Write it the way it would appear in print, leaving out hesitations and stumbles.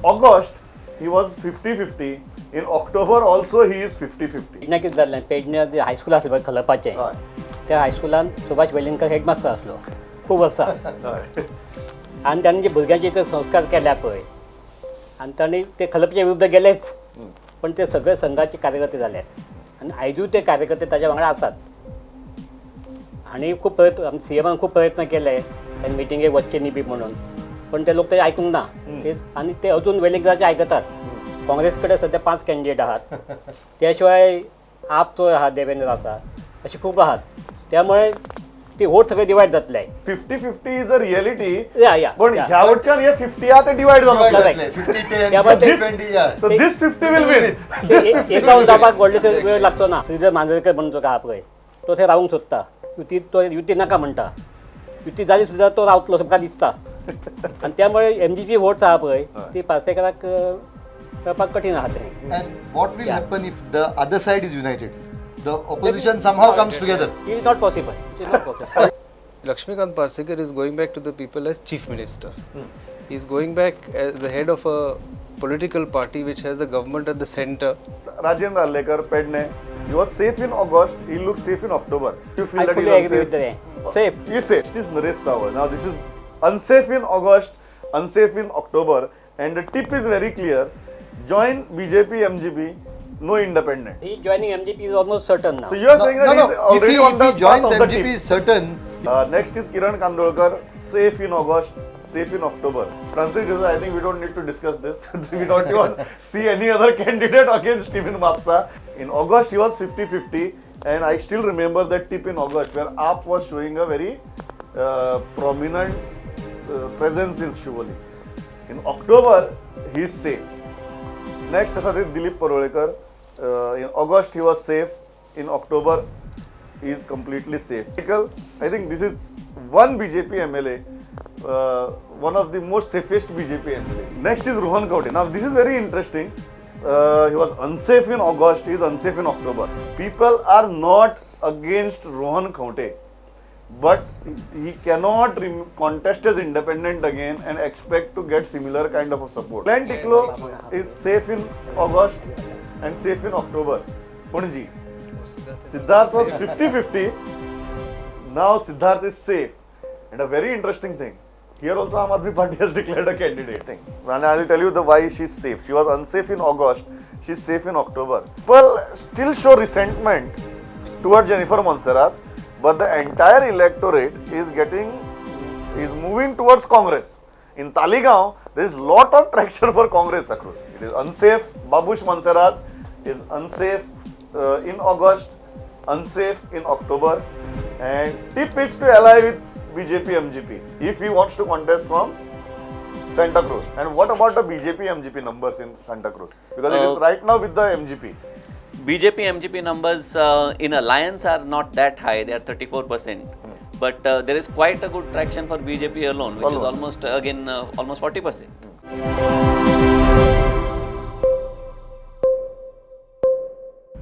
August he was 50-50. In October also he is 50-50. Pernem कितें जाल्लें पेडणे जे high school आसलें पळय खलपाचें त्या हायस्कुलान सुभाष वेलिंगकर हेडमास्टर आसलो खूब वर्सां आनी तांणी जे भुरग्यांचे ते संस्कार केल्या पळय आनी तांणी ते खलपच्या विरुद्ध गेलेच पण ते सगळे संघाचे कार्यकर्ते जाले आनी आयजूय ते कार्यकर्ते ताच्या वांगडा आसात आनी खूब प्रयत्न CMन खूब प्रयत्न केले तांणी मिटिंगेक वचचे न्ही बी म्हणून पण ते लोक ते आयकूंक ना आनी ते अजून वेलिंगराचे आयकतात काँग्रेस कडेन सध्या 5 कॅन्डिडेट आहात त्या शिवाय आपचो आहा देवेंद्र आसा अशी खूब आहात त्यामुळे ती वोट सगळे डिवायड जातले 50-50 इज अ रियलिटी या पण ह्या वटच्यान हे 50 आहा ते डिवायड जातले 50-10 so this 50 will win एकावन्न जावपाक व्हडले वेळ लागतो ना श्रीधर मांद्रेकर म्हणून जो आहा पळय तो थंय रावूंक सोदता युती नाका म्हणटा युती जाली सुद्दां तो रावतलो तुमकां दिसता आनी त्यामुळे MGP वोट्स आहा पळय ती पार्सेकराक करपाक कठीण आहा तें And what will happen if the other side is united? The opposition somehow comes together. It is not possible. It is not possible. Laxmikant Parsekar is going back to the people as chief minister. He is going back as the head of a political party which has the government at the center. Rajendra Arlekar, Pernem, he was safe in August, he looked safe in October. You feel I that fully agree with that. Safe. He is safe. This is Naresh Sawal. Now this is unsafe in August, unsafe in October, and the tip is very clear. Join BJP, MGP, no independent. He joining MGP is almost certain now. So you are saying that he is already If on the he joins path of the MGP tip. is certain. Next is Kiran Kandolkar, safe in August, safe in October. Francis Dsouza, I think we don't need to discuss this. We don't even see any other candidate against Stephen Mapusa. In August he was 50-50 and I still remember that tip in August where AAP was showing a very prominent presence in Siolim. In October he is safe. Next is Dilip Parsekar. In August he was safe. In October he is completely safe. I think this is one BJP MLA, one of the most safest BJP MLA. Next is Rohan Khaunte. Now this is very interesting. He was unsafe in August, he is unsafe in October. People are not against Rohan Khaunte, but he cannot contest as independent again and expect to get similar kind of a support. Ticlo is safe in August and safe in October. Panaji. Sidharth was 50-50. Now Sidharth is safe. And a very interesting thing. Here also Aam Aadmi Party has declared a candidate. And I will tell you why she is safe. She was unsafe in August. She is safe in October. People still show resentment towards Jennifer Montserrat. But the entire electorate is moving towards Congress. In Taligaon, there is lot of traction for Congress across. It is unsafe. Babush Montserrat is unsafe in August, unsafe in October, and tip is to ally with BJP MGP if he wants to contest from Santa Cruz. And what about the BJP MGP numbers in Santa Cruz? Because it is right now with the MGP. BJP MGP numbers in alliance are not that high, they are 34%. But there is quite a good traction for BJP alone, which is almost again almost 40%.